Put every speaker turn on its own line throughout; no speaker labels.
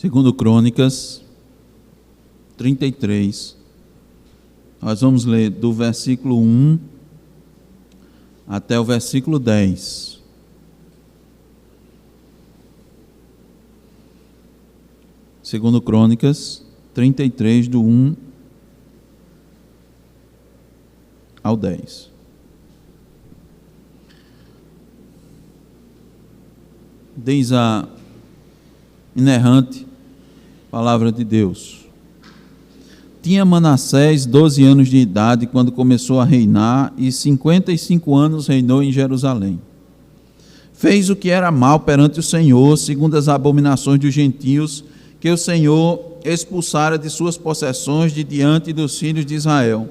Segundo Crônicas 33, nós vamos ler do versículo 1 até o versículo 10. Segundo Crônicas 33, do 1 ao 10. Diz a inerrante palavra de Deus: Tinha Manassés 12 anos de idade quando começou a reinar, e 55 anos reinou em Jerusalém. Fez o que era mal perante o Senhor, segundo as abominações dos gentios, que o Senhor expulsara de suas possessões de diante dos filhos de Israel.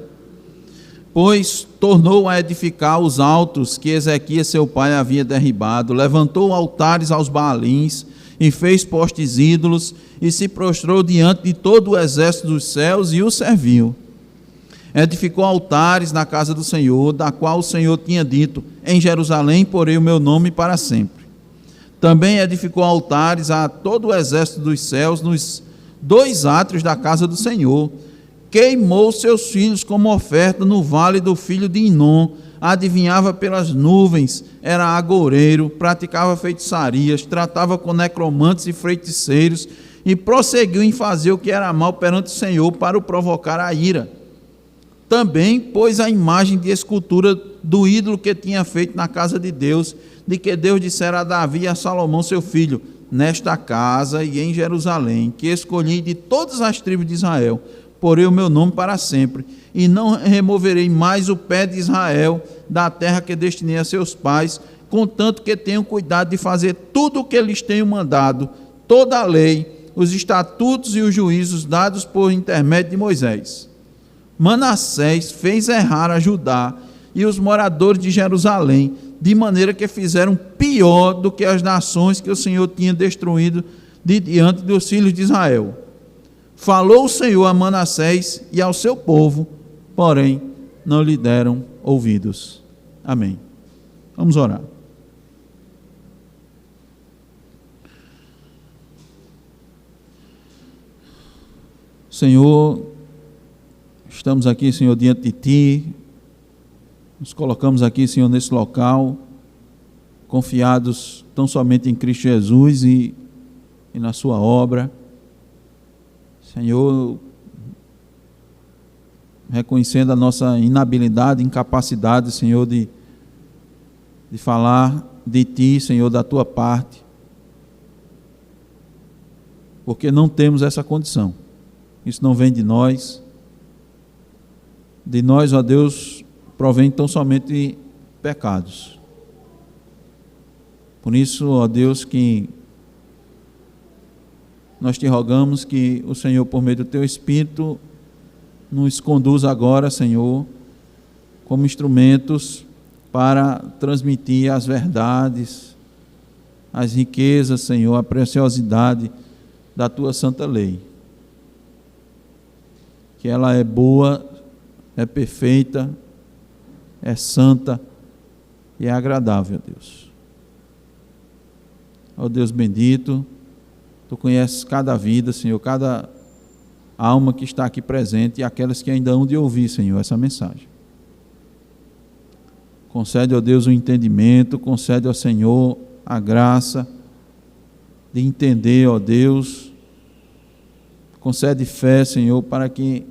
Pois tornou a edificar os altos que Ezequias seu pai havia derribado, levantou altares aos Baalins, e fez postes ídolos, e se prostrou diante de todo o exército dos céus, e o serviu. Edificou altares na casa do Senhor, da qual o Senhor tinha dito: em Jerusalém porei o meu nome para sempre. Também edificou altares a todo o exército dos céus nos 2 átrios da casa do Senhor. Queimou seus filhos como oferta no vale do filho de Inom, adivinhava pelas nuvens, era agoureiro, praticava feitiçarias, tratava com necromantes e feiticeiros, e prosseguiu em fazer o que era mal perante o Senhor, para o provocar a ira. Também pôs a imagem de escultura do ídolo que tinha feito na casa de Deus, de que Deus dissera a Davi e a Salomão seu filho: nesta casa e em Jerusalém, que escolhi de todas as tribos de Israel, porei o meu nome para sempre, e não removerei mais o pé de Israel da terra que destinei a seus pais, contanto que tenham cuidado de fazer tudo o que lhes tenho mandado, toda a lei, os estatutos e os juízos dados por intermédio de Moisés. Manassés fez errar a Judá e os moradores de Jerusalém, de maneira que fizeram pior do que as nações que o Senhor tinha destruído de diante dos filhos de Israel. Falou o Senhor a Manassés e ao seu povo, porém não lhe deram ouvidos. Amém. Vamos orar. Senhor, estamos aqui, Senhor, diante de Ti, nos colocamos aqui, Senhor, nesse local, confiados tão somente em Cristo Jesus e na Sua obra. Senhor, reconhecendo a nossa inabilidade, incapacidade, Senhor, de falar de Ti, Senhor, da Tua parte, porque não temos essa condição. Isso não vem de nós, ó Deus, provém tão somente pecados. Por isso, ó Deus, que nós te rogamos que o Senhor, por meio do Teu Espírito, nos conduza agora, Senhor, como instrumentos para transmitir as verdades, as riquezas, Senhor, a preciosidade da Tua santa lei. Que ela é boa, é perfeita, é santa e é agradável a Deus. Ó Deus bendito, Tu conheces cada vida, Senhor, cada alma que está aqui presente e aquelas que ainda hão de ouvir, Senhor, essa mensagem. Concede, ó Deus, o entendimento, concede, ó Senhor, a graça de entender, ó Deus, concede fé, Senhor, para que,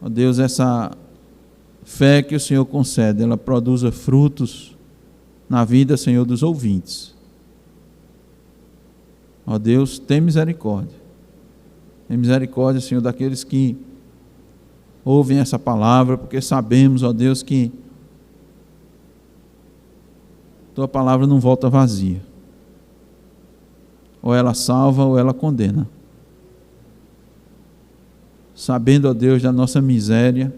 ó Deus, essa fé que o Senhor concede, ela produza frutos na vida, Senhor, dos ouvintes. Ó Deus, tem misericórdia. Tem misericórdia, Senhor, daqueles que ouvem essa palavra, porque sabemos, ó Deus, que Tua palavra não volta vazia. Ou ela salva ou ela condena. Sabendo, ó Deus, da nossa miséria,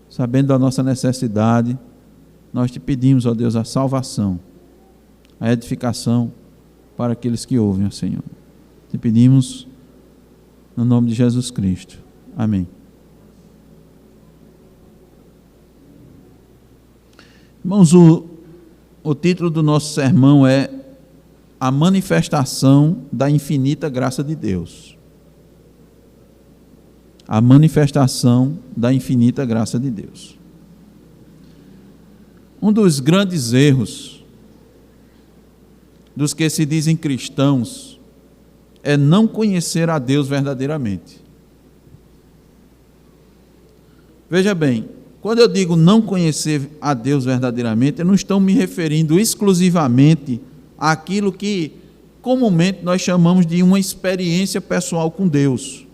sabendo da nossa necessidade, nós te pedimos, ó Deus, a salvação, a edificação para aqueles que ouvem, ó Senhor. Te pedimos no nome de Jesus Cristo. Amém. Irmãos, o título do nosso sermão é a manifestação da infinita graça de Deus. A manifestação da infinita graça de Deus. Um dos grandes erros dos que se dizem cristãos é não conhecer a Deus verdadeiramente. Veja bem, quando eu digo não conhecer a Deus verdadeiramente, eu não estou me referindo exclusivamente àquilo que comumente nós chamamos de uma experiência pessoal com Deus.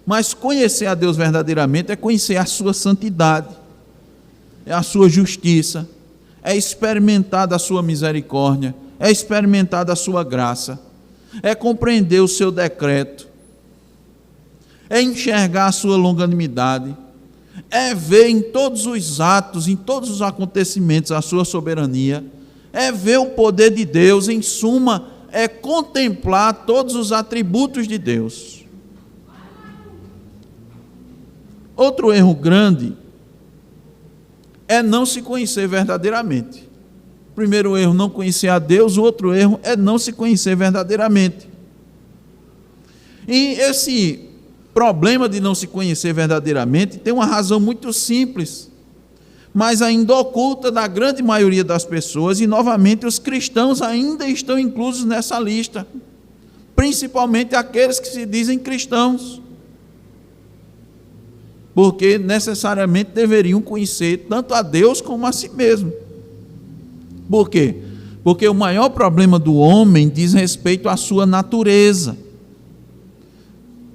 Mas conhecer a Deus verdadeiramente é conhecer a sua santidade, é a sua justiça, é experimentar da sua misericórdia, é experimentar da sua graça, é compreender o seu decreto, é enxergar a sua longanimidade, é ver em todos os atos, em todos os acontecimentos a sua soberania, é ver o poder de Deus, em suma, é contemplar todos os atributos de Deus. Outro erro grande é não se conhecer verdadeiramente. Primeiro erro, não conhecer a Deus. O outro erro é não se conhecer verdadeiramente. E esse problema de não se conhecer verdadeiramente tem uma razão muito simples, mas ainda oculta da grande maioria das pessoas, e novamente os cristãos ainda estão inclusos nessa lista, principalmente aqueles que se dizem cristãos, porque necessariamente deveriam conhecer tanto a Deus como a si mesmo. Por quê? Porque o maior problema do homem diz respeito à sua natureza.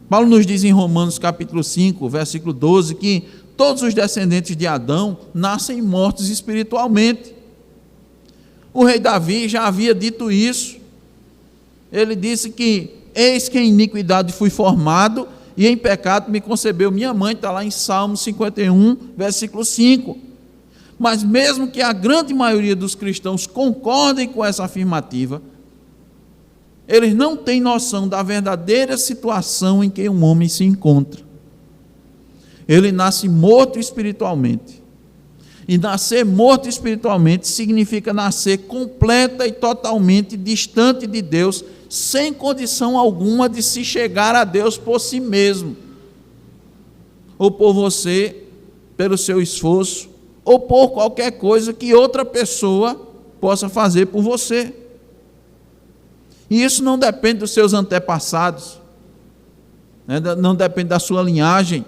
Paulo nos diz em Romanos capítulo 5, versículo 12, que todos os descendentes de Adão nascem mortos espiritualmente. O rei Davi já havia dito isso. Ele disse que, eis que em iniquidade fui formado, e em pecado me concebeu minha mãe, está lá em Salmo 51, versículo 5. Mas mesmo que a grande maioria dos cristãos concordem com essa afirmativa, eles não têm noção da verdadeira situação em que um homem se encontra. Ele nasce morto espiritualmente. E nascer morto espiritualmente significa nascer completa e totalmente distante de Deus, sem condição alguma de se chegar a Deus por si mesmo, ou por você, pelo seu esforço, ou por qualquer coisa que outra pessoa possa fazer por você. E isso não depende dos seus antepassados, né? Não depende da sua linhagem,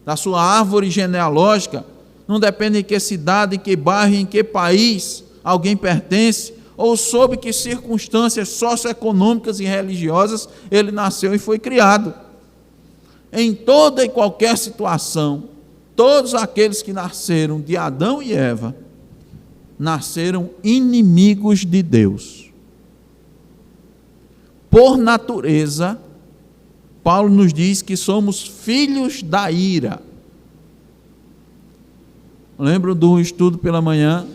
da sua árvore genealógica, não depende em que cidade, em que bairro, em que país alguém pertence, ou sob que circunstâncias socioeconômicas e religiosas ele nasceu e foi criado. Em toda e qualquer situação, todos aqueles que nasceram de Adão e Eva, nasceram inimigos de Deus. Por natureza, Paulo nos diz que somos filhos da ira. Lembro do estudo pela manhã?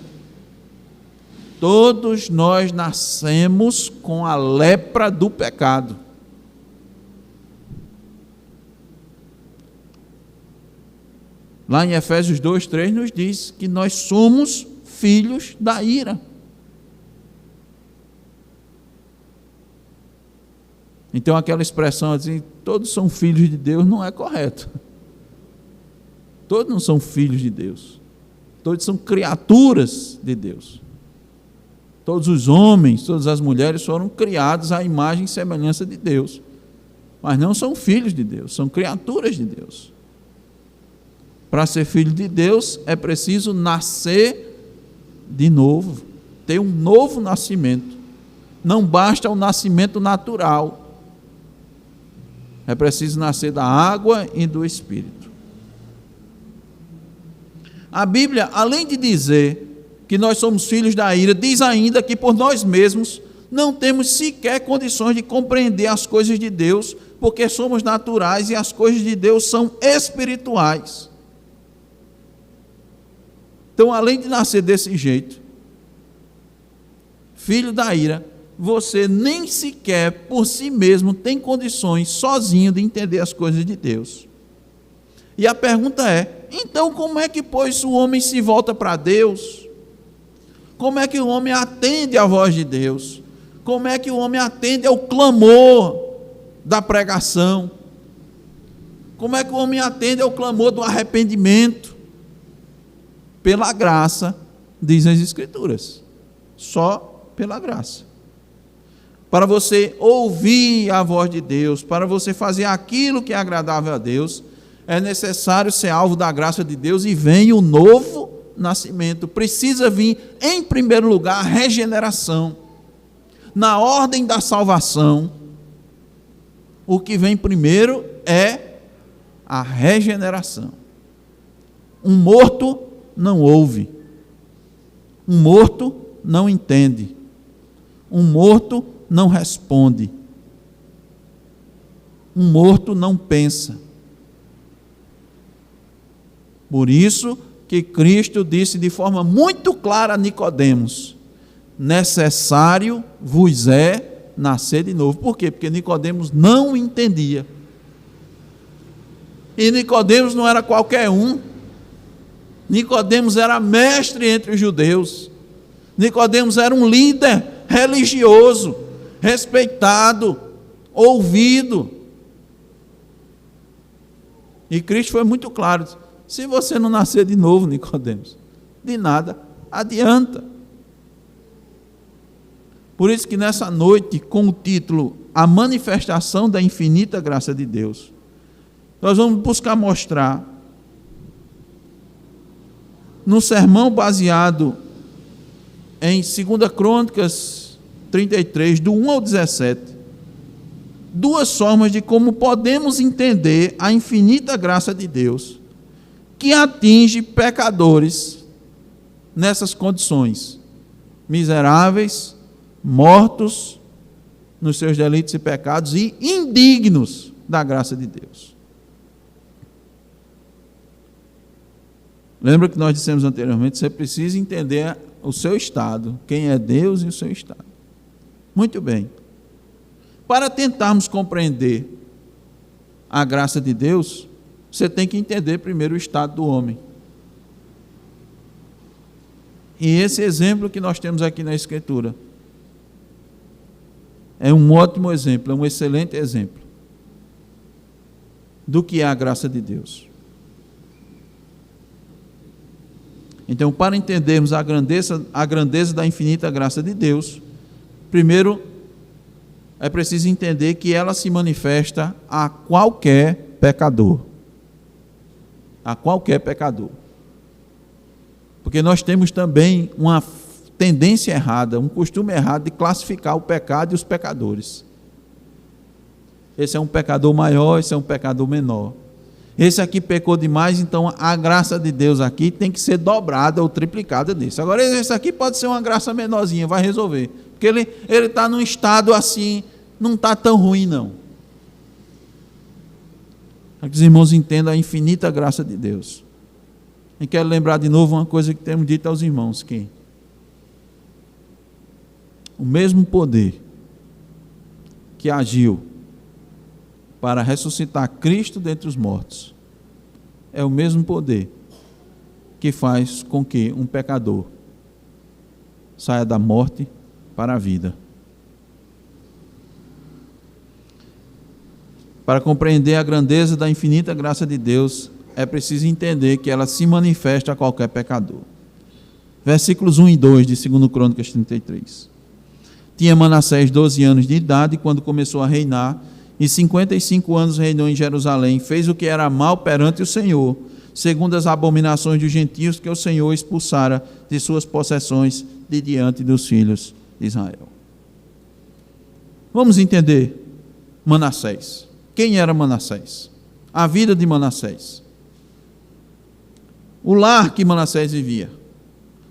Todos nós nascemos com a lepra do pecado. Lá em Efésios 2:3 nos diz que nós somos filhos da ira. Então aquela expressão assim, todos são filhos de Deus, não é correto. Todos não são filhos de Deus. Todos são criaturas de Deus. Todos os homens, todas as mulheres foram criados à imagem e semelhança de Deus. Mas não são filhos de Deus, são criaturas de Deus. Para ser filho de Deus é preciso nascer de novo, ter um novo nascimento. Não basta o nascimento natural. É preciso nascer da água e do Espírito. A Bíblia, além de dizer que nós somos filhos da ira, diz ainda que por nós mesmos não temos sequer condições de compreender as coisas de Deus, porque somos naturais e as coisas de Deus são espirituais. Então, além de nascer desse jeito, filho da ira, você nem sequer por si mesmo tem condições sozinho de entender as coisas de Deus. E a pergunta é, então como é que pois o homem se volta para Deus? Como é que o homem atende à voz de Deus? Como é que o homem atende ao clamor da pregação? Como é que o homem atende ao clamor do arrependimento? Pela graça, diz as Escrituras. Só pela graça. Para você ouvir a voz de Deus, para você fazer aquilo que é agradável a Deus, é necessário ser alvo da graça de Deus e vem o novo nascimento. Precisa vir, em primeiro lugar, a regeneração. Na ordem da salvação, o que vem primeiro é a regeneração. Um morto não ouve. Um morto não entende. Um morto não responde. Um morto não pensa. Por isso que Cristo disse de forma muito clara a Nicodemos: necessário vos é nascer de novo. Por quê? Porque Nicodemos não entendia. E Nicodemos não era qualquer um. Nicodemos era mestre entre os judeus. Nicodemos era um líder religioso, respeitado, ouvido. E Cristo foi muito claro: se você não nascer de novo, Nicodemos, de nada adianta. Por isso que nessa noite, com o título A Manifestação da Infinita Graça de Deus, nós vamos buscar mostrar, no sermão baseado em 2 Crônicas 33, do 1 ao 17, duas formas de como podemos entender a infinita graça de Deus, que atinge pecadores nessas condições, miseráveis, mortos nos seus delitos e pecados e indignos da graça de Deus. Lembra que nós dissemos anteriormente, você precisa entender o seu estado, quem é Deus e o seu estado. Muito bem. Para tentarmos compreender a graça de Deus, você tem que entender primeiro o estado do homem. E esse exemplo que nós temos aqui na Escritura é um ótimo exemplo, é um excelente exemplo do que é a graça de Deus. Então, para entendermos a grandeza da infinita graça de Deus, primeiro é preciso entender que ela se manifesta a qualquer pecador. A qualquer pecador. Porque nós temos também uma tendência errada, um costume errado de classificar o pecado e os pecadores. Esse é um pecador maior, esse é um pecador menor. Esse aqui pecou demais, então a graça de Deus aqui tem que ser dobrada ou triplicada nisso. Agora esse aqui pode ser uma graça menorzinha, vai resolver. Porque ele está num estado assim, não está tão ruim não. Para que os irmãos entendam a infinita graça de Deus. E quero lembrar de novo uma coisa que temos dito aos irmãos, que o mesmo poder que agiu para ressuscitar Cristo dentre os mortos, é o mesmo poder que faz com que um pecador saia da morte para a vida. Para compreender a grandeza da infinita graça de Deus, é preciso entender que ela se manifesta a qualquer pecador. Versículos 1 e 2 de 2 Crônicas 33. Tinha Manassés 12 anos de idade quando começou a reinar, e 55 anos reinou em Jerusalém, fez o que era mal perante o Senhor, segundo as abominações dos gentios que o Senhor expulsara de suas possessões de diante dos filhos de Israel. Vamos entender Manassés. Quem era Manassés? A vida de Manassés. O lar que Manassés vivia.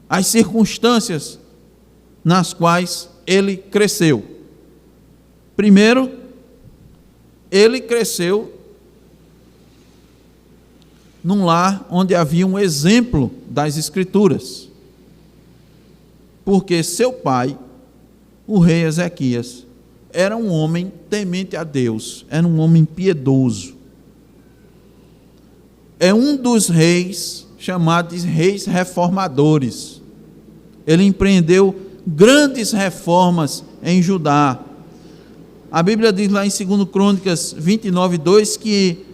As circunstâncias nas quais ele cresceu. Primeiro, ele cresceu num lar onde havia um exemplo das Escrituras. Porque seu pai, o rei Ezequias, era um homem temente a Deus, era um homem piedoso. É um dos reis chamados reis reformadores, Ele empreendeu grandes reformas em Judá. A Bíblia diz lá em 2 Crônicas 29:2 que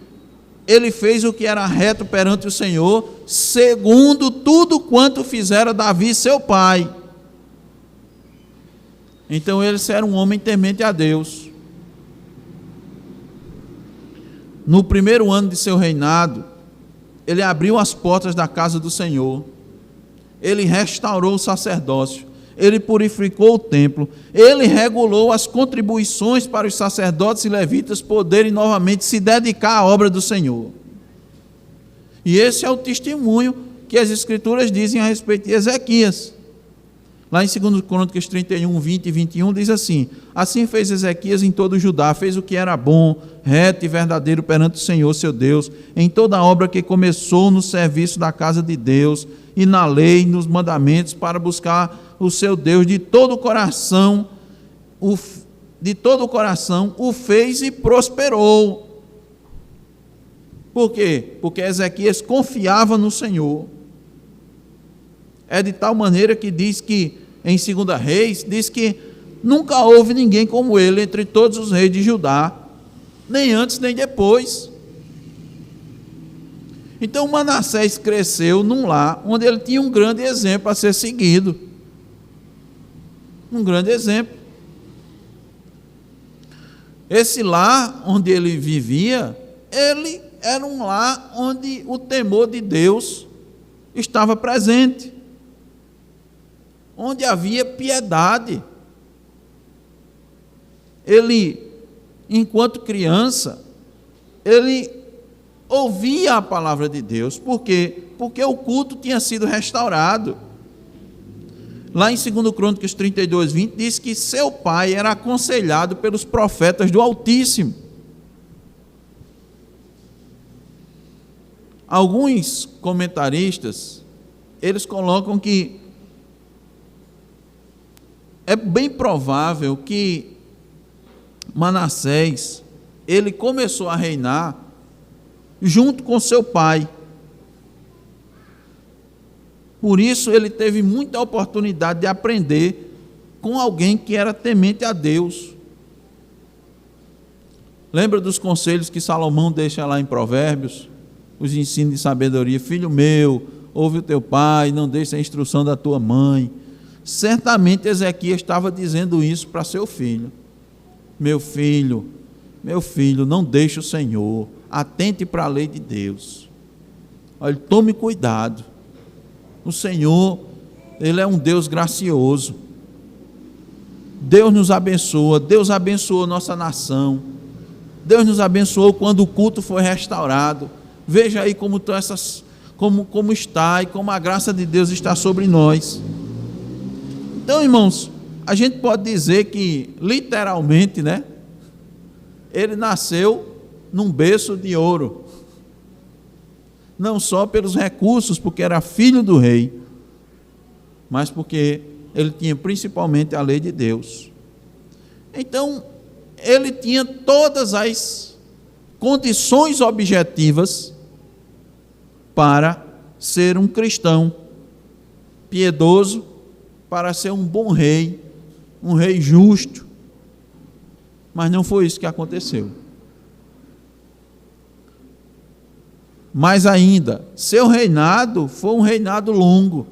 ele fez o que era reto perante o Senhor, segundo tudo quanto fizera Davi seu pai. Então ele era um homem temente a Deus. No primeiro ano de seu reinado, ele abriu as portas da casa do Senhor, ele restaurou o sacerdócio, ele purificou o templo, ele regulou as contribuições para os sacerdotes e levitas poderem novamente se dedicar à obra do Senhor. E esse é o testemunho que as Escrituras dizem a respeito de Ezequias. Lá em 2 Crônicas 31, 20 e 21 diz assim: assim fez Ezequias em todo o Judá, fez o que era bom, reto e verdadeiro perante o Senhor seu Deus, em toda a obra que começou no serviço da casa de Deus, e na lei, nos mandamentos, para buscar o seu Deus de todo o coração, o fez e prosperou. Por quê? Porque Ezequias confiava no Senhor. É de tal maneira que diz que, em 2 Reis, diz que nunca houve ninguém como ele entre todos os reis de Judá, nem antes nem depois. Então Manassés cresceu num lar onde ele tinha um grande exemplo a ser seguido. Um grande exemplo. Esse lar onde ele vivia, ele era um lar onde o temor de Deus estava presente, onde havia piedade. Ele, enquanto criança, ele ouvia a palavra de Deus. Por quê? Porque o culto tinha sido restaurado. Lá em 2 Crônicas 32, 20, diz que seu pai era aconselhado pelos profetas do Altíssimo. Alguns comentaristas, eles colocam que é bem provável que Manassés, ele começou a reinar junto com seu pai. Por isso ele teve muita oportunidade de aprender com alguém que era temente a Deus. Lembra dos conselhos que Salomão deixa lá em Provérbios? Os ensinos de sabedoria: filho meu, ouve o teu pai, não deixe a instrução da tua mãe. Certamente Ezequias estava dizendo isso para seu filho: meu filho, não deixe o Senhor, atente para a lei de Deus. Olha, tome cuidado. O Senhor, Ele é um Deus gracioso. Deus nos abençoa, Deus abençoou nossa nação. Deus nos abençoou quando o culto foi restaurado. Veja aí como está e como a graça de Deus está sobre nós. Então, irmãos, a gente pode dizer que, literalmente, né, ele nasceu num berço de ouro. Não só pelos recursos, porque era filho do rei, mas porque ele tinha principalmente a lei de Deus. Então, ele tinha todas as condições objetivas para ser um cristão piedoso, para ser um bom rei, um rei justo. Mas não foi isso que aconteceu. Mais ainda, seu reinado foi um reinado longo.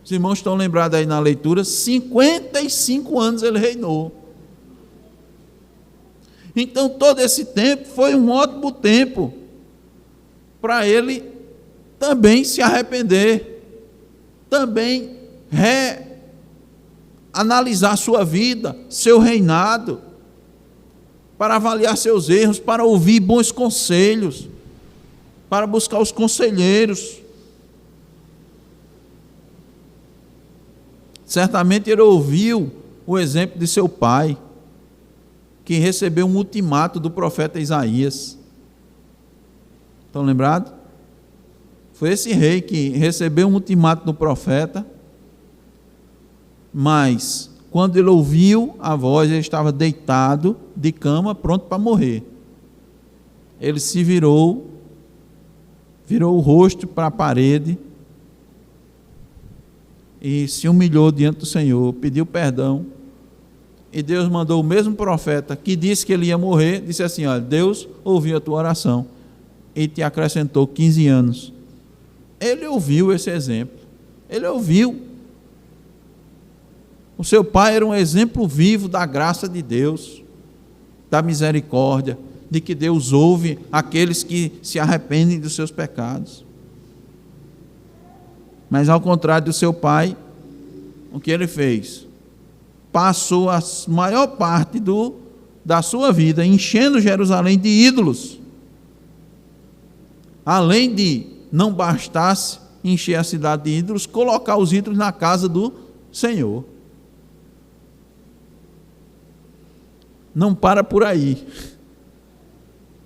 Os irmãos estão lembrados aí na leitura, 55 anos ele reinou. Então todo esse tempo foi um ótimo tempo para ele também se arrepender, também analisar sua vida, seu reinado, para avaliar seus erros, para ouvir bons conselhos, para buscar os conselheiros. Certamente ele ouviu o exemplo de seu pai, que recebeu um ultimato do profeta Isaías. Estão lembrados? Foi esse rei que recebeu um ultimato do profeta, mas quando ele ouviu a voz, ele estava deitado de cama, pronto para morrer. Ele se virou o rosto para a parede e se humilhou diante do Senhor, pediu perdão, e Deus mandou o mesmo profeta que disse que ele ia morrer, disse assim: olha, Deus ouviu a tua oração e te acrescentou 15 anos. Ele ouviu esse exemplo, ele ouviu. O seu pai era um exemplo vivo da graça de Deus, da misericórdia, de que Deus ouve aqueles que se arrependem dos seus pecados. Mas ao contrário do seu pai, o que ele fez? Passou a maior parte da sua vida enchendo Jerusalém de ídolos. Além de não bastasse encher a cidade de ídolos, colocar os ídolos na casa do Senhor. Não para por aí.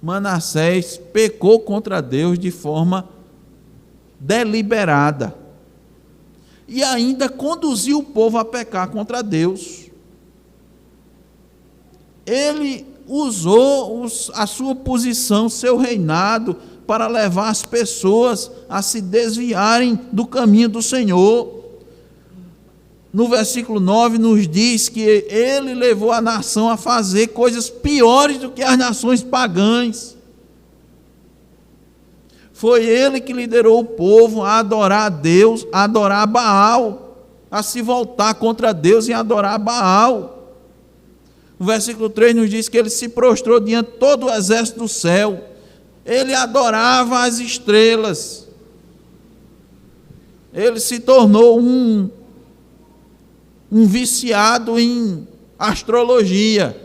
Manassés pecou contra Deus de forma deliberada. E ainda conduziu o povo a pecar contra Deus. Ele usou a sua posição, seu reinado, para levar as pessoas a se desviarem do caminho do Senhor. No versículo 9 nos diz que ele levou a nação a fazer coisas piores do que as nações pagãs. Foi ele que liderou o povo a adorar a Deus, a adorar Baal, a se voltar contra Deus e adorar Baal. No versículo 3 nos diz que ele se prostrou diante de todo o exército do céu. Ele adorava as estrelas. Ele se tornou um viciado em astrologia.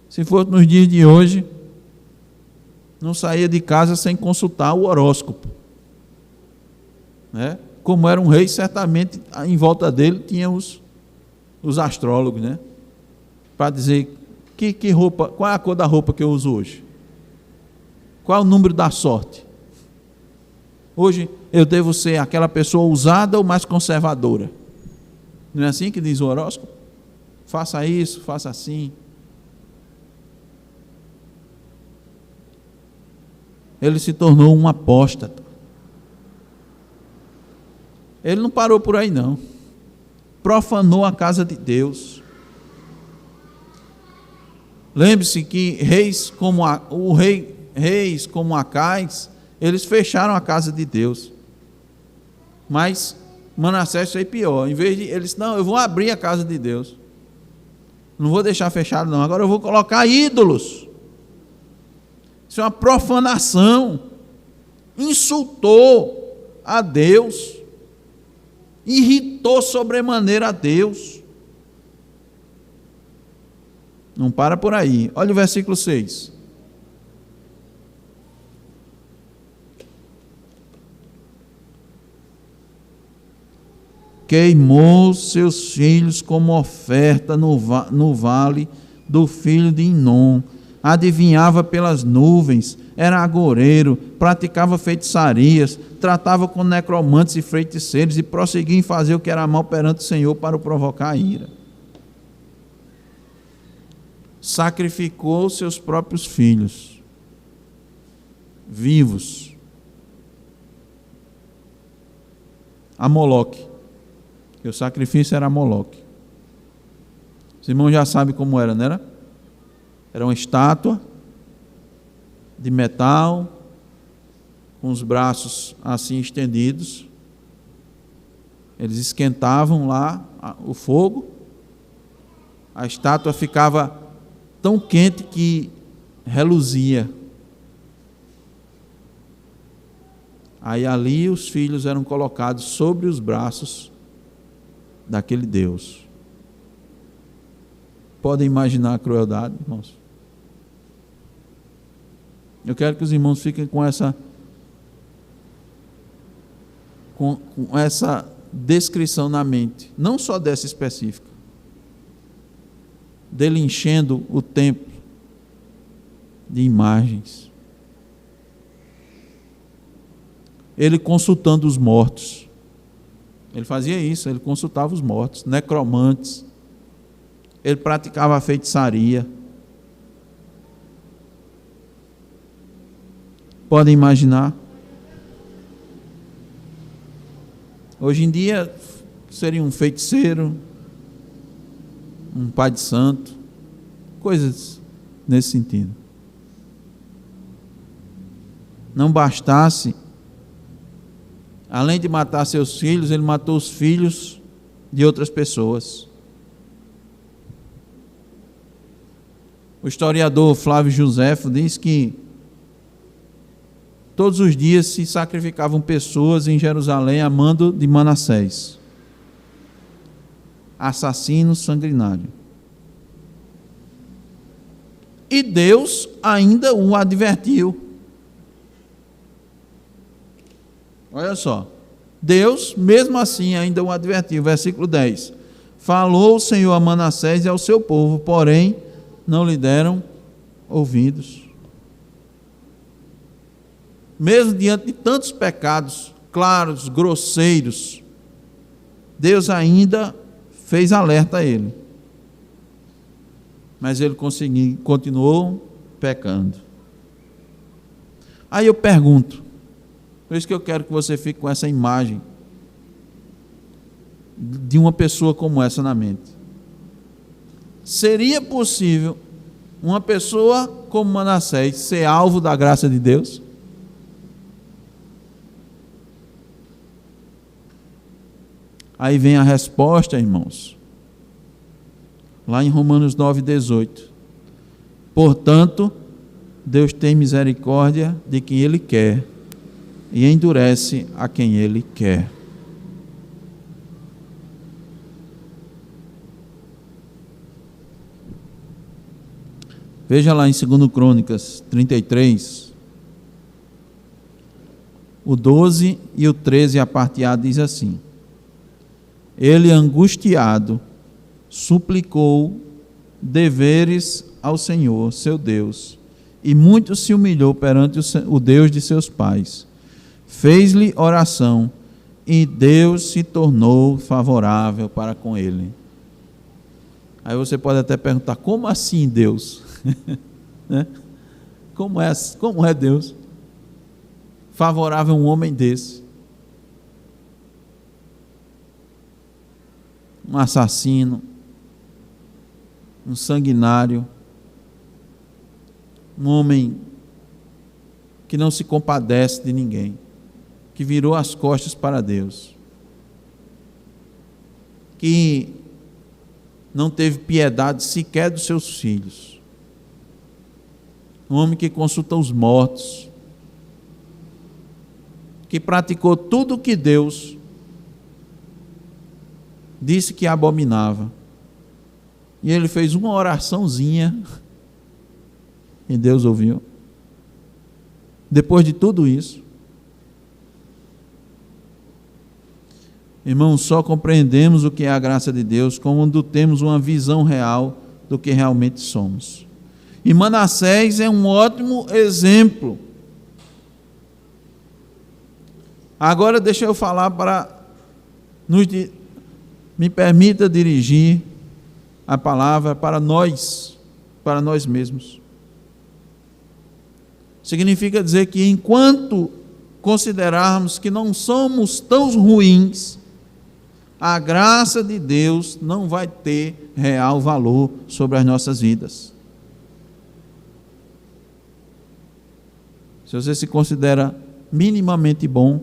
Se fosse nos dias de hoje, não saía de casa sem consultar o horóscopo, né? Como era um rei, certamente em volta dele tinha os astrólogos, né? Para dizer que roupa, qual é a cor da roupa que eu uso hoje, qual é o número da sorte. Hoje eu devo ser aquela pessoa ousada ou mais conservadora. Não é assim que diz o horóscopo? Faça isso, faça assim. Ele se tornou um apóstata. Ele não parou por aí não. Profanou a casa de Deus. Lembre-se que reis como Acais, eles fecharam a casa de Deus. Mas Manassés foi pior. Em vez de ele disse: não, eu vou abrir a casa de Deus. Não vou deixar fechado não. Agora eu vou colocar ídolos. Isso é uma profanação. Insultou a Deus. Irritou sobremaneira a Deus. Não para por aí. Olha o versículo 6. Queimou seus filhos como oferta no vale do filho de Inom. Adivinhava pelas nuvens, era agoureiro, praticava feitiçarias, tratava com necromantes e feiticeiros e prosseguia em fazer o que era mal perante o Senhor para o provocar a ira. Sacrificou seus próprios filhos, vivos, a Moloque, que o sacrifício era a Moloque. Os irmãos já sabem como era, não era? Era uma estátua de metal, com os braços assim estendidos. Eles esquentavam lá o fogo, a estátua ficava tão quente que reluzia. Aí ali os filhos eram colocados sobre os braços daquele Deus. Podem imaginar a crueldade, irmãos? Eu quero que os irmãos fiquem com essa descrição na mente, não só dessa específica, dele enchendo o templo de imagens, ele consultando os mortos. Ele fazia isso, ele consultava os mortos, necromantes, ele praticava a feitiçaria. Podem imaginar? Hoje em dia seria um feiticeiro, um pai de santo, coisas nesse sentido. Não bastasse, além de matar seus filhos, ele matou os filhos de outras pessoas. O historiador Flávio Joséfo diz que todos os dias se sacrificavam pessoas em Jerusalém a mando de Manassés, assassino sanguinário. E Deus ainda o advertiu. Olha só, Deus mesmo assim ainda o advertiu, versículo 10. Falou o Senhor a Manassés e ao seu povo, porém não lhe deram ouvidos. Mesmo diante de tantos pecados claros, grosseiros, Deus ainda fez alerta a ele. Mas ele continuou pecando. Aí eu pergunto, por isso que eu quero que você fique com essa imagem de uma pessoa como essa na mente. Seria possível uma pessoa como Manassés ser alvo da graça de Deus? Aí vem a resposta, irmãos. Lá em Romanos 9:18. Portanto, Deus tem misericórdia de quem Ele quer e endurece a quem Ele quer. Veja lá em 2 Crônicas 33, o 12 e o 13, a parte A, diz assim: Ele, angustiado, suplicou deveres ao Senhor, seu Deus, e muito se humilhou perante o Deus de seus pais. Fez-lhe oração, e Deus se tornou favorável para com ele. Aí você pode até perguntar, como assim Deus? Né? Como é Deus favorável a um homem desse? Um assassino, um sanguinário, um homem que não se compadece de ninguém, que virou as costas para Deus, que não teve piedade sequer dos seus filhos, um homem que consulta os mortos, que praticou tudo o que Deus disse que abominava, e ele fez uma oraçãozinha e Deus ouviu. Depois de tudo isso, irmãos, só compreendemos o que é a graça de Deus quando temos uma visão real do que realmente somos. E Manassés é um ótimo exemplo. Agora deixa eu falar me permita dirigir a palavra para nós mesmos. Significa dizer que enquanto considerarmos que não somos tão ruins, a graça de Deus não vai ter real valor sobre as nossas vidas. Se você se considera minimamente bom,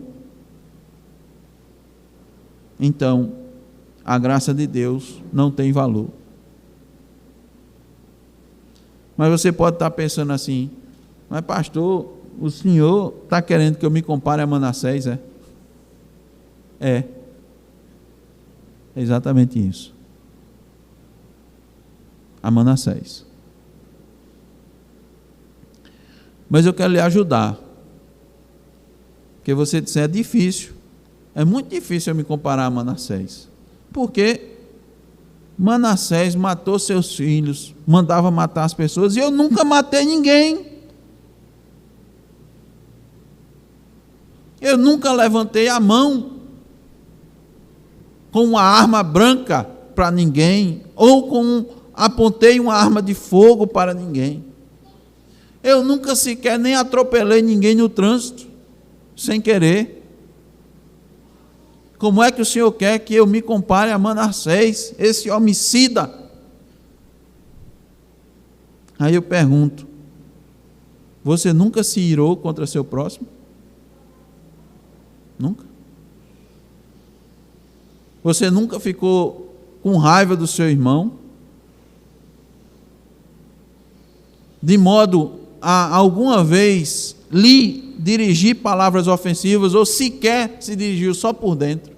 então a graça de Deus não tem valor. Mas você pode estar pensando assim, mas pastor, o senhor está querendo que eu me compare a Manassés, é? É exatamente isso. A Manassés. Mas eu quero lhe ajudar. Porque você disse, é difícil. É muito difícil eu me comparar a Manassés. Porque Manassés matou seus filhos, mandava matar as pessoas, e eu nunca matei ninguém. Eu nunca levantei a mão com uma arma branca para ninguém, ou apontei uma arma de fogo para ninguém. Eu nunca sequer nem atropelei ninguém no trânsito, sem querer. Como é que o Senhor quer que eu me compare a Manassés, esse homicida? Aí eu pergunto, você nunca se irou contra seu próximo? Nunca? Você nunca ficou com raiva do seu irmão? De modo a alguma vez lhe dirigir palavras ofensivas ou sequer se dirigiu só por dentro?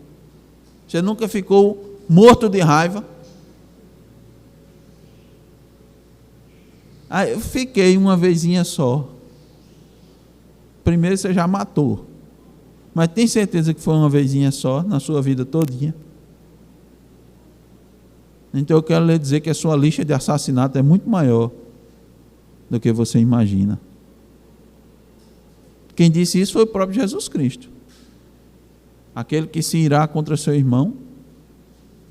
Você nunca ficou morto de raiva? Aí eu fiquei uma vezinha só. Primeiro você já matou. Mas tem certeza que foi uma vezinha só na sua vida todinha? Então eu quero lhe dizer que a sua lista de assassinato é muito maior do que você imagina. Quem disse isso foi o próprio Jesus Cristo. Aquele que se irá contra seu irmão,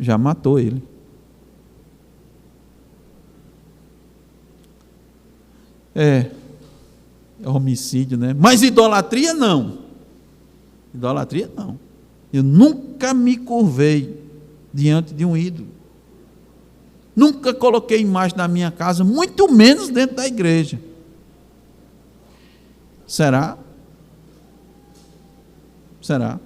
já matou ele. É homicídio, né? Mas idolatria não. Idolatria não. Eu nunca me curvei diante de um ídolo. Nunca coloquei imagem na minha casa, muito menos dentro da igreja. Será? Será?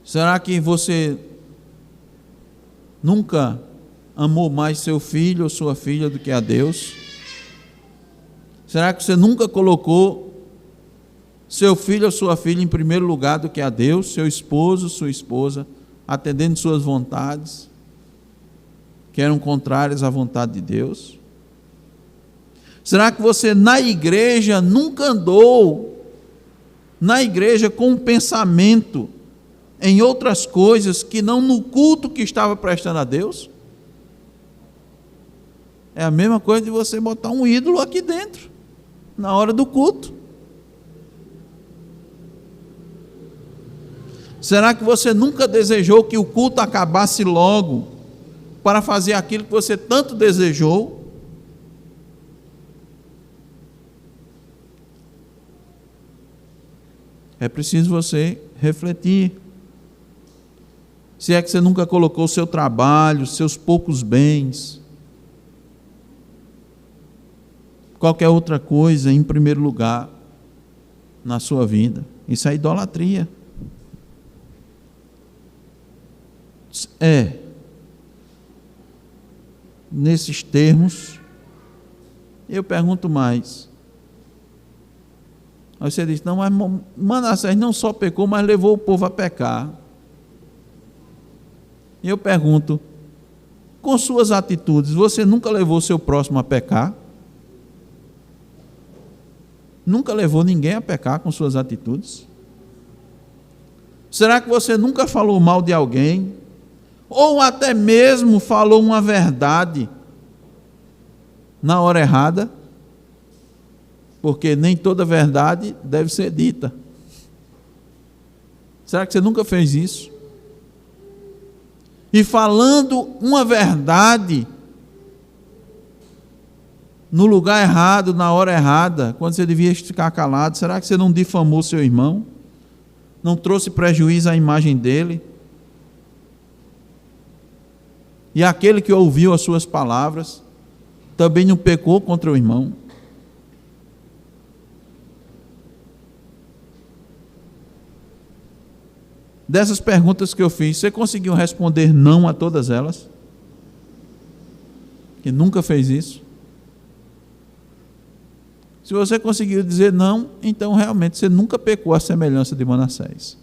Será que você nunca amou mais seu filho ou sua filha do que a Deus? Será que você nunca colocou seu filho ou sua filha em primeiro lugar do que a Deus, seu esposo, sua esposa, atendendo suas vontades, que eram contrárias à vontade de Deus? Será que você na igreja nunca andou na igreja com um pensamento em outras coisas que não no culto que estava prestando a Deus? É a mesma coisa de você botar um ídolo aqui dentro, na hora do culto. Será que você nunca desejou que o culto acabasse logo para fazer aquilo que você tanto desejou? É preciso você refletir. Se é que você nunca colocou o seu trabalho, seus poucos bens, qualquer outra coisa em primeiro lugar na sua vida. Isso é idolatria. É, nesses termos, eu pergunto mais. Aí você diz, não, mas Manassés não só pecou, mas levou o povo a pecar. E eu pergunto, com suas atitudes, você nunca levou seu próximo a pecar? Nunca levou ninguém a pecar com suas atitudes? Será que você nunca falou mal de alguém? Ou até mesmo falou uma verdade na hora errada? Porque nem toda verdade deve ser dita. Será que você nunca fez isso? E falando uma verdade no lugar errado, na hora errada, quando você devia ficar calado, será que você não difamou seu irmão? Não trouxe prejuízo à imagem dele? E aquele que ouviu as suas palavras também não pecou contra o irmão? Dessas perguntas que eu fiz, você conseguiu responder não a todas elas? Que nunca fez isso? Se você conseguiu dizer não, então realmente você nunca pecou à semelhança de Manassés.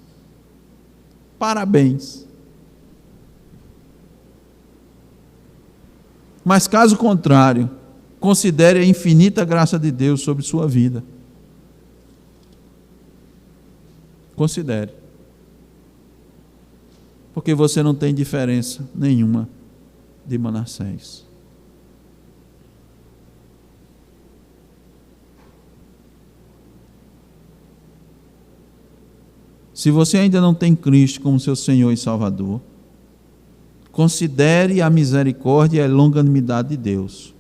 Parabéns. Mas caso contrário, considere a infinita graça de Deus sobre sua vida. Considere. Porque você não tem diferença nenhuma de Manassés. Se você ainda não tem Cristo como seu Senhor e Salvador, considere a misericórdia e a longanimidade de Deus.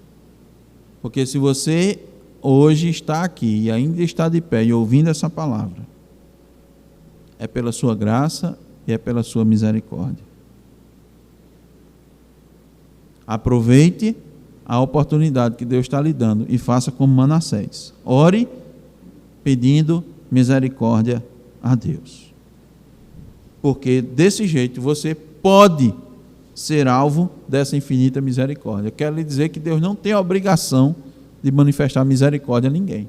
Porque se você hoje está aqui e ainda está de pé e ouvindo essa palavra, é pela sua graça e é pela sua misericórdia. Aproveite a oportunidade que Deus está lhe dando e faça como Manassés. Ore pedindo misericórdia a Deus. Porque desse jeito você pode ser alvo dessa infinita misericórdia. Quero lhe dizer que Deus não tem a obrigação de manifestar misericórdia a ninguém.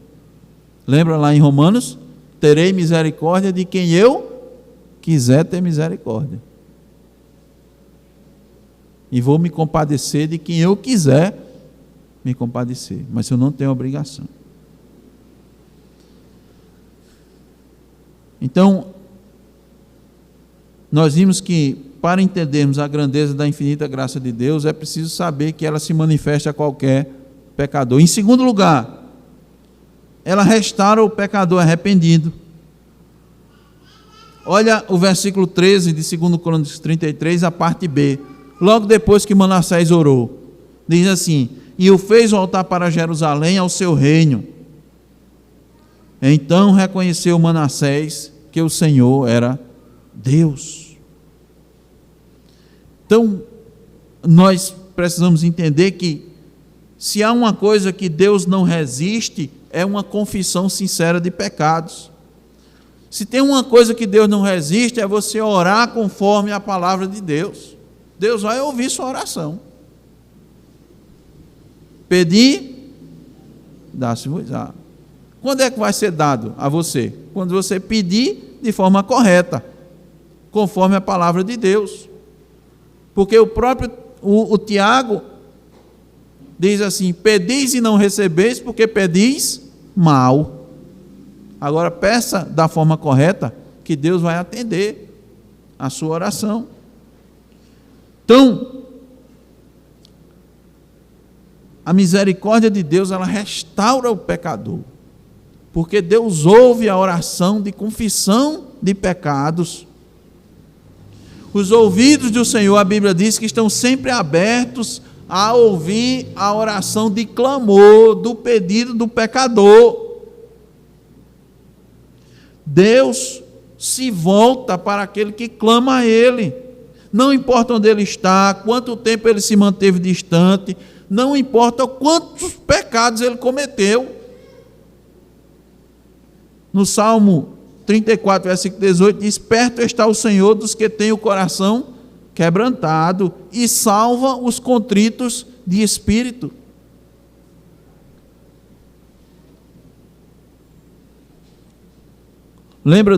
Lembra lá em Romanos? Terei misericórdia de quem eu quiser ter misericórdia. E vou me compadecer de quem eu quiser me compadecer. Mas eu não tenho obrigação. Então, nós vimos que para entendermos a grandeza da infinita graça de Deus, é preciso saber que ela se manifesta a qualquer pecador. Em segundo lugar, ela restaura o pecador arrependido. Olha o versículo 13 de 2 Crônicas 33, a parte B. Logo depois que Manassés orou, diz assim: e o fez voltar para Jerusalém ao seu reino. Então reconheceu Manassés que o Senhor era Deus. Então, nós precisamos entender que se há uma coisa que Deus não resiste, é uma confissão sincera de pecados. Se tem uma coisa que Deus não resiste, é você orar conforme a palavra de Deus. Deus vai ouvir sua oração. Pedir, dá-se-vos-á. Quando é que vai ser dado a você? Quando você pedir de forma correta, conforme a palavra de Deus. Porque o próprio Tiago diz assim: pedis e não recebeis, porque pedis mal. Agora peça da forma correta, que Deus vai atender a sua oração. Então, a misericórdia de Deus, ela restaura o pecador, porque Deus ouve a oração de confissão de pecados. Os ouvidos do Senhor, a Bíblia diz que estão sempre abertos a ouvir a oração de clamor, do pedido do pecador. Deus se volta para aquele que clama a Ele. Não importa onde ele está, quanto tempo ele se manteve distante, não importa quantos pecados ele cometeu. No Salmo 34, versículo 18, diz: perto está o Senhor dos que têm o coração quebrantado e salva os contritos de espírito. Lembra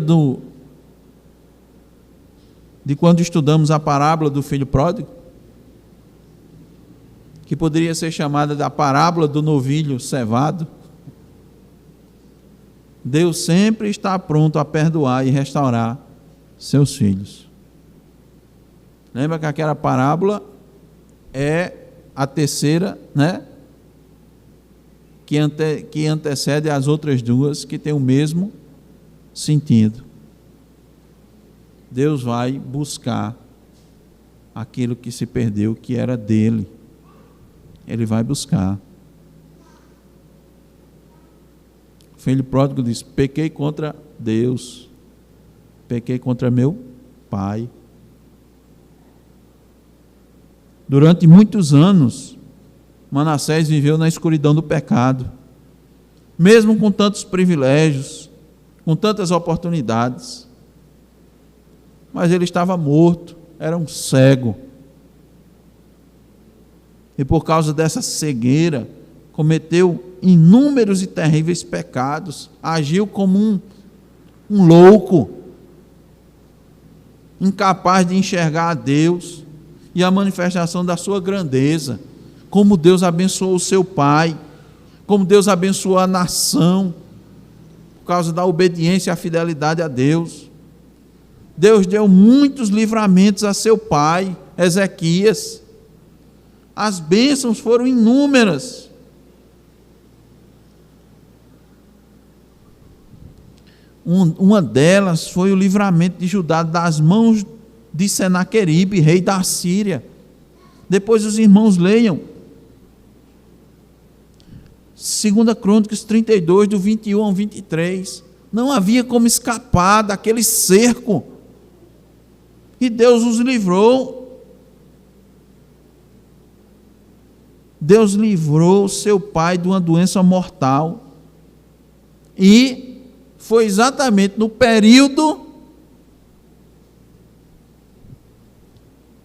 de quando estudamos a parábola do filho pródigo? Que poderia ser chamada da parábola do novilho cevado. Deus sempre está pronto a perdoar e restaurar seus filhos. Lembra que aquela parábola é a terceira, né? Que antecede as outras duas, que tem o mesmo sentido. Deus vai buscar aquilo que se perdeu, que era dele. Ele vai buscar. O filho pródigo diz: pequei contra Deus, pequei contra meu pai. Durante muitos anos, Manassés viveu na escuridão do pecado, mesmo com tantos privilégios, com tantas oportunidades. Mas ele estava morto, era um cego. E por causa dessa cegueira, cometeu inúmeros e terríveis pecados, agiu como um louco, incapaz de enxergar a Deus e a manifestação da sua grandeza, como Deus abençoou o seu pai, como Deus abençoou a nação, por causa da obediência e a fidelidade a Deus. Deus deu muitos livramentos a seu pai, Ezequias. As bênçãos foram inúmeras. Uma delas foi o livramento de Judá das mãos de Senaqueribe, rei da Síria. Depois os irmãos leiam 2 Crônicas 32, do 21 ao 23. Não havia como escapar daquele cerco. E Deus os livrou. Deus livrou seu pai de uma doença mortal. E foi exatamente no período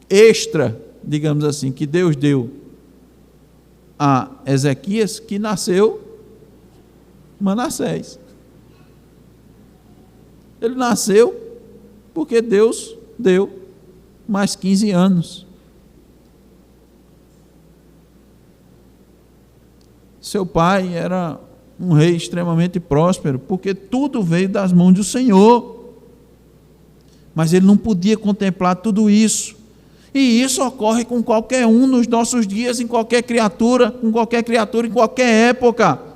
extra, digamos assim, que Deus deu a Ezequias, que nasceu Manassés. Ele nasceu porque Deus deu mais 15 anos. Seu pai era um rei extremamente próspero, porque tudo veio das mãos do Senhor. Mas ele não podia contemplar tudo isso. E isso ocorre com qualquer um nos nossos dias, em qualquer criatura, em qualquer época.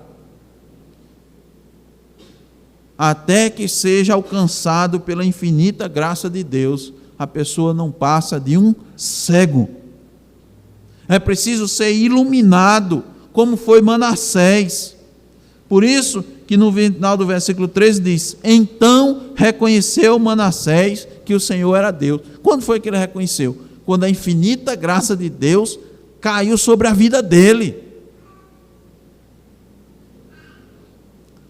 Até que seja alcançado pela infinita graça de Deus, a pessoa não passa de um cego. É preciso ser iluminado, como foi Manassés. Por isso que no final do versículo 13 diz: então reconheceu Manassés que o Senhor era Deus. Quando foi que ele reconheceu? Quando a infinita graça de Deus caiu sobre a vida dele.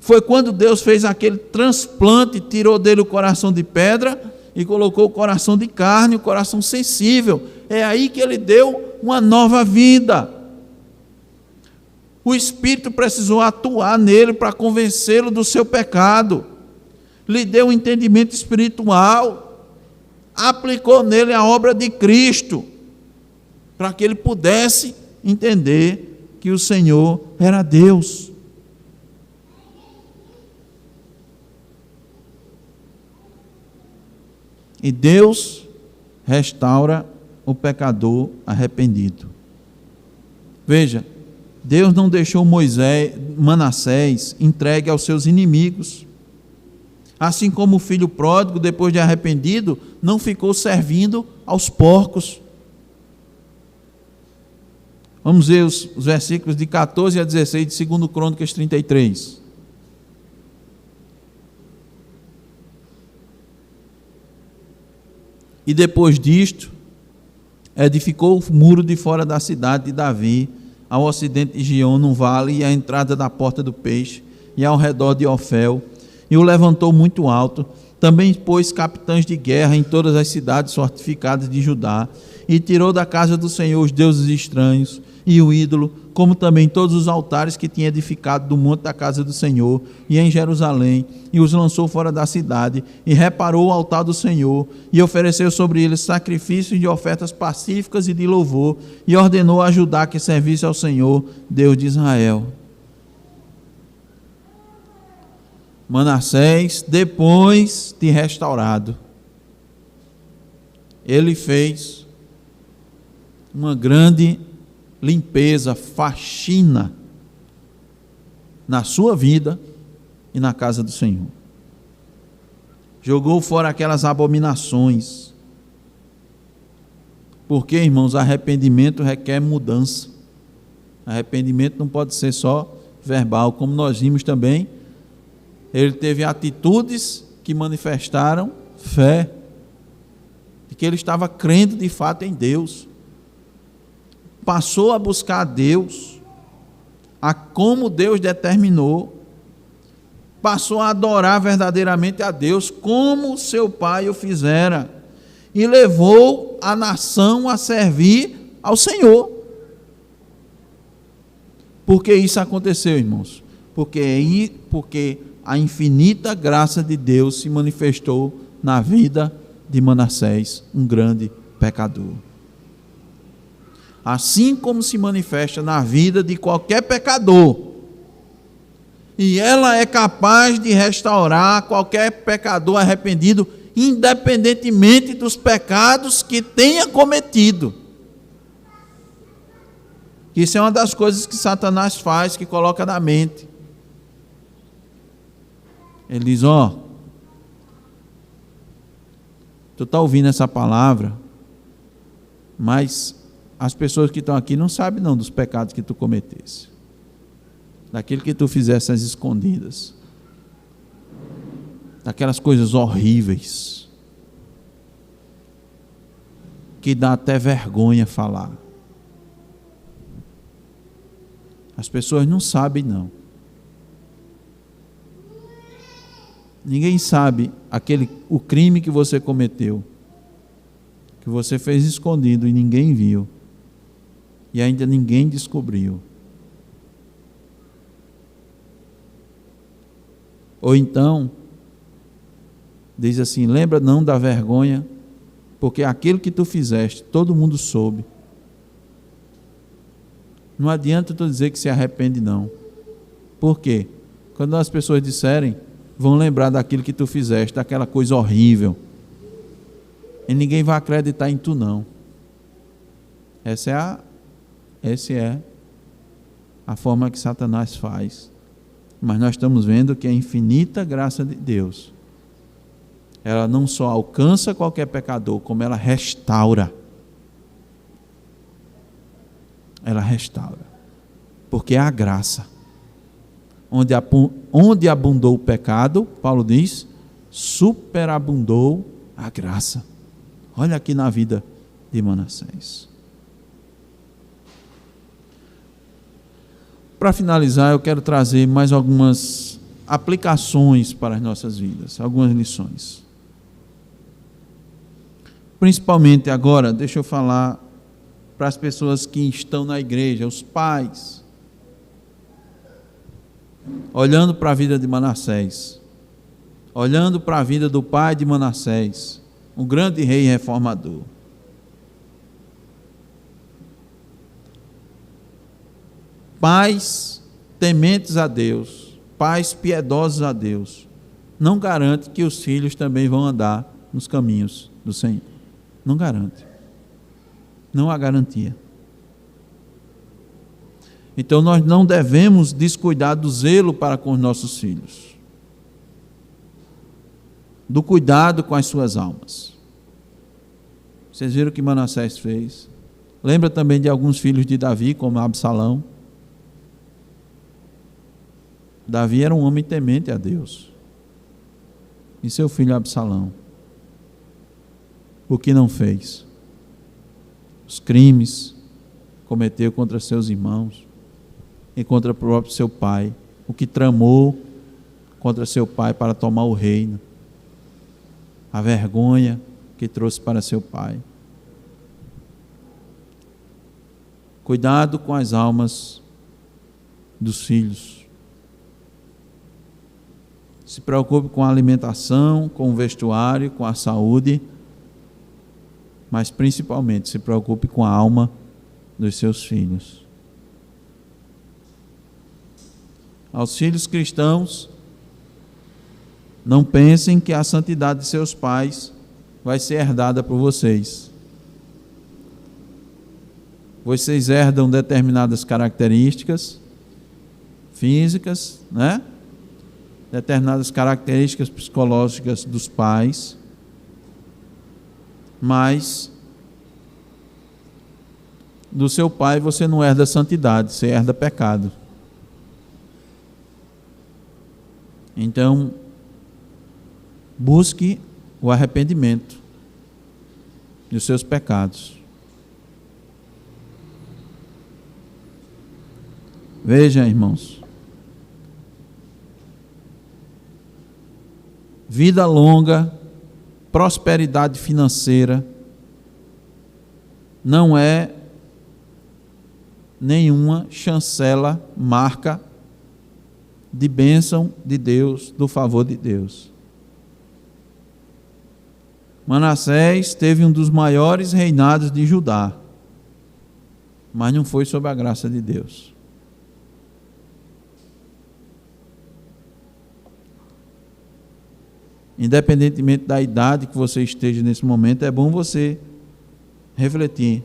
Foi quando Deus fez aquele transplante, tirou dele o coração de pedra e colocou o coração de carne, o coração sensível. É aí que ele deu uma nova vida. O Espírito precisou atuar nele para convencê-lo do seu pecado. Lhe deu um entendimento espiritual. Aplicou nele a obra de Cristo, para que ele pudesse entender que o Senhor era Deus. E Deus restaura o pecador arrependido. Veja, Deus não deixou Manassés entregue aos seus inimigos. Assim como o filho pródigo, depois de arrependido, não ficou servindo aos porcos. Vamos ver os versículos de 14 a 16 de 2 Crônicas 33. E depois disto, edificou o muro de fora da cidade de Davi, ao ocidente de Gion, no vale, e à entrada da porta do peixe, e ao redor de Ofel, e o levantou muito alto. Também pôs capitães de guerra em todas as cidades fortificadas de Judá, e tirou da casa do Senhor os deuses estranhos e o ídolo, como também todos os altares que tinha edificado do monte da casa do Senhor e em Jerusalém, e os lançou fora da cidade, e reparou o altar do Senhor, e ofereceu sobre eles sacrifícios de ofertas pacíficas e de louvor, e ordenou a Judá que servisse ao Senhor, Deus de Israel. Manassés, depois de restaurado, ele fez uma grande limpeza, faxina na sua vida e na casa do Senhor. Jogou fora aquelas abominações. Porque, irmãos, arrependimento requer mudança. Arrependimento não pode ser só verbal, como nós vimos também. Ele teve atitudes que manifestaram fé, de que ele estava crendo de fato em Deus. Passou a buscar a Deus, a como Deus determinou, passou a adorar verdadeiramente a Deus, como seu pai o fizera, e levou a nação a servir ao Senhor. Por que isso aconteceu, irmãos? Porque a infinita graça de Deus se manifestou na vida de Manassés, um grande pecador. Assim como se manifesta na vida de qualquer pecador, e ela é capaz de restaurar qualquer pecador arrependido, independentemente dos pecados que tenha cometido. Isso é uma das coisas que Satanás faz, que coloca na mente. Ele diz: tu está ouvindo essa palavra, mas as pessoas que estão aqui não sabem não dos pecados que tu cometesse, daquilo que tu fizesse às escondidas. daquelas coisas horríveis, que dá até vergonha falar. As pessoas não sabem, não. Ninguém sabe o crime que você cometeu, que você fez escondido e ninguém viu, e ainda ninguém descobriu. Ou então, diz assim: lembra não da vergonha, porque aquilo que tu fizeste, todo mundo soube. Não adianta tu dizer que se arrepende, não. Por quê? Quando as pessoas disserem, vão lembrar daquilo que tu fizeste, daquela coisa horrível. E ninguém vai acreditar em tu, não. Essa é a forma que Satanás faz. Mas nós estamos vendo que a infinita graça de Deus, ela não só alcança qualquer pecador, como ela restaura. Ela restaura. Porque é a graça. Onde abundou o pecado, Paulo diz, superabundou a graça. Olha aqui na vida de Manassés. Para finalizar, eu quero trazer mais algumas aplicações para as nossas vidas, algumas lições. Principalmente agora, deixa eu falar para as pessoas que estão na igreja, os pais, olhando para a vida de Manassés, olhando para a vida do pai de Manassés, um grande rei reformador. Pais tementes a Deus, pais piedosos a Deus, não garante que os filhos também vão andar nos caminhos do Senhor. Não garante. Não há garantia. Então nós não devemos descuidar do zelo para com os nossos filhos, do cuidado com as suas almas. Vocês viram o que Manassés fez? Lembra também de alguns filhos de Davi, como Absalão. Davi era um homem temente a Deus. E seu filho Absalão, o que não fez? Os crimes cometeu contra seus irmãos e contra o próprio seu pai, o que tramou contra seu pai para tomar o reino, a vergonha que trouxe para seu pai. Cuidado com as almas dos filhos. Se preocupe com a alimentação, com o vestuário, com a saúde, mas principalmente se preocupe com a alma dos seus filhos. Aos filhos cristãos, não pensem que a santidade de seus pais vai ser herdada por vocês. Vocês herdam determinadas características físicas, né? Determinadas características psicológicas dos pais, mas do seu pai você não herda santidade, você herda pecado. Então, busque o arrependimento dos seus pecados. Veja, irmãos, vida longa, prosperidade financeira, não é nenhuma chancela, marca de bênção de Deus, do favor de Deus. Manassés teve um dos maiores reinados de Judá, mas não foi sob a graça de Deus. Independentemente da idade que você esteja nesse momento, é bom você refletir.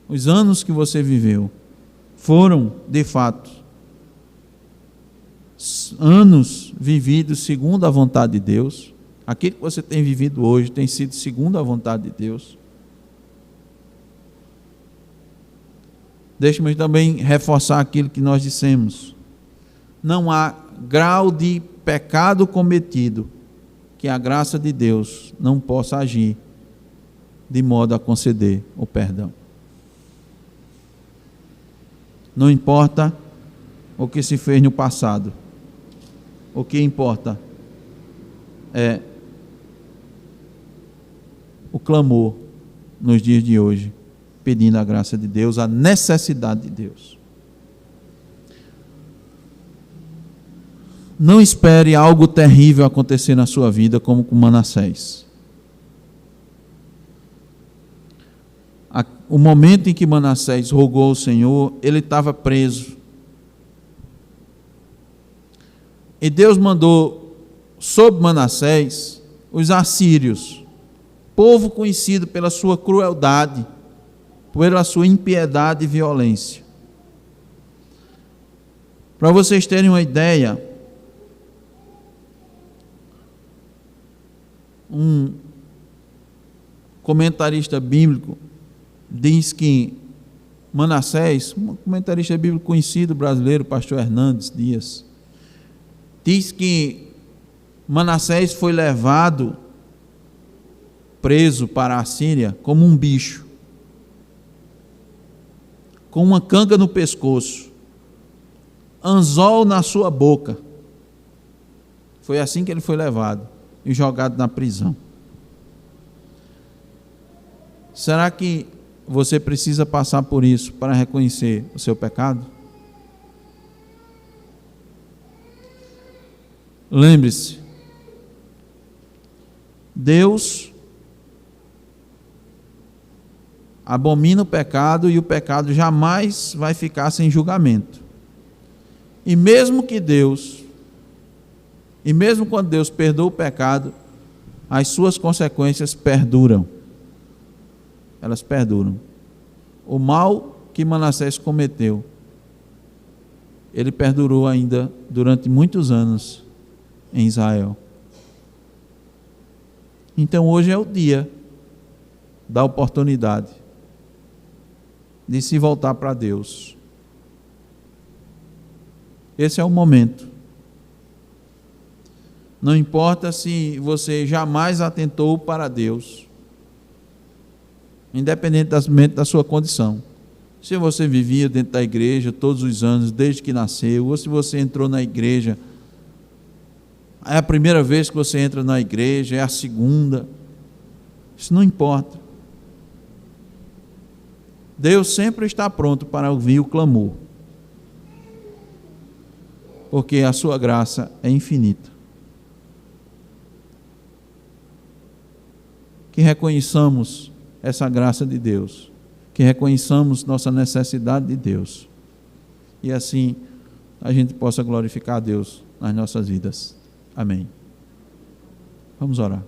Os anos que você viveu foram, de fato, anos vividos segundo a vontade de Deus? Aquilo que você tem vivido hoje tem sido segundo a vontade de Deus? Deixe-me também reforçar aquilo que nós dissemos. Não há grau de pecado cometido que a graça de Deus não possa agir de modo a conceder o perdão. Não importa o que se fez no passado, o que importa é o clamor nos dias de hoje, pedindo a graça de Deus, a necessidade de Deus. Não espere algo terrível acontecer na sua vida como com Manassés. O momento em que Manassés rogou ao Senhor, ele estava preso. E Deus mandou sobre Manassés os assírios, povo conhecido pela sua crueldade, pela sua impiedade e violência. Para vocês terem uma ideia, um comentarista bíblico diz que Manassés, um comentarista bíblico conhecido brasileiro, pastor Hernandes Dias, diz que Manassés foi levado preso para a Síria como um bicho, com uma canga no pescoço, anzol na sua boca. Foi assim que ele foi levado e jogado na prisão. Será que você precisa passar por isso para reconhecer o seu pecado? Lembre-se, Deus abomina o pecado e o pecado jamais vai ficar sem julgamento. E mesmo quando Deus perdoa o pecado, as suas consequências perduram. Elas perduram. O mal que Manassés cometeu, ele perdurou ainda durante muitos anos em Israel. Então hoje é o dia da oportunidade de se voltar para Deus. Esse é o momento. Não importa se você jamais atentou para Deus, independentemente da sua condição. Se você vivia dentro da igreja todos os anos, desde que nasceu, ou se você entrou na igreja, é a primeira vez que você entra na igreja, é a segunda, isso não importa. Deus sempre está pronto para ouvir o clamor, porque a sua graça é infinita. Que reconheçamos essa graça de Deus, que reconheçamos nossa necessidade de Deus, e assim a gente possa glorificar a Deus nas nossas vidas. Amém. Vamos orar.